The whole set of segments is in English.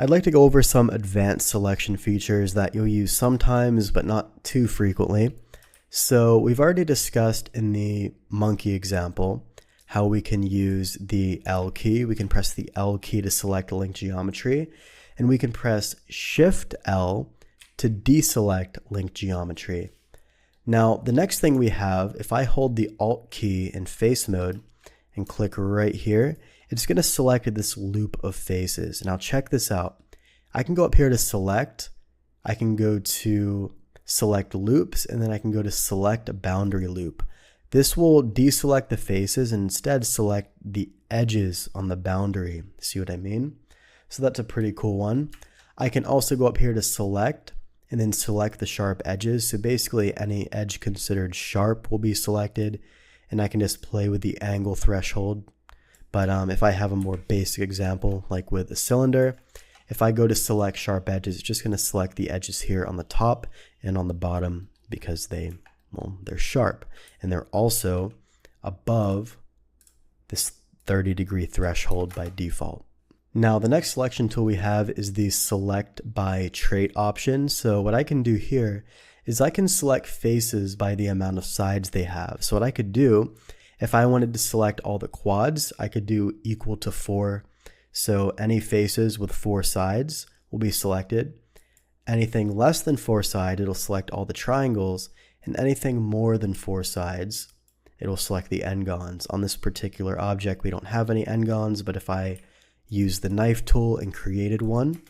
I'd like to go over some advanced selection features that you'll use sometimes but not too frequently. So we've already discussed in the monkey example how we can use the L key. We can press the L key to select a linked geometry, and we can press Shift L to deselect linked geometry. Now the next thing we have, if I hold the Alt key in face mode and click right here, it's going to select this loop of faces. Now check this out. I can go up here to select, I can go to select loops, and then I can go to select a boundary loop. This will deselect the faces and instead select the edges on the boundary. See what I mean? So that's a pretty cool one. I can also go up here to select and then select the sharp edges. So basically any edge considered sharp will be selected, and I can just play with the angle threshold. But if I have a more basic example, like with a cylinder, if I go to select sharp edges, it's just going to select the edges here on the top and on the bottom because they're sharp. And they're also above this 30-degree threshold by default. Now, the next selection tool we have is the select by trait option. So what I can do here is I can select faces by the amount of sides they have. So what I could do, if I wanted to select all the quads, I could do equal to 4. So any faces with 4 sides will be selected. Anything less than 4 sides, it'll select all the triangles, and anything more than 4 sides, it'll select the n-gons. On this particular object, we don't have any n-gons, but if I use the knife tool and created one,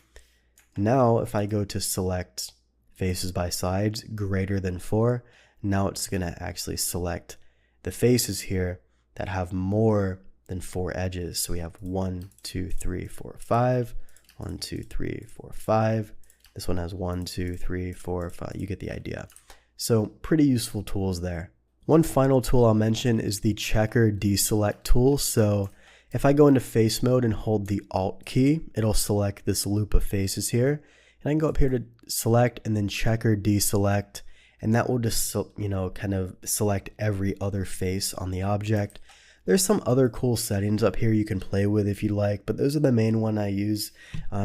now if I go to select faces by sides greater than 4, now it's going to actually select the faces here that have more than 4 edges. So we have 1, 2, 3, 4, 5, 1, 2, 3, 4, 5. This one has 1, 2, 3, 4, 5. You get the idea. So pretty useful tools there. One final tool I'll mention is the checker deselect tool. So if I go into face mode and hold the Alt key, it'll select this loop of faces here. And I can go up here to select and then checker deselect, and that will just, kind of select every other face on the object. There's some other cool settings up here you can play with if you like, but those are the main one I use.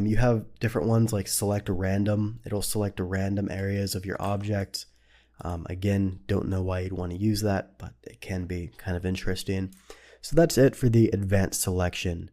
You have different ones like select random. It'll select random areas of your object. Again, don't know why you'd want to use that, but it can be kind of interesting. So that's it for the advanced selection.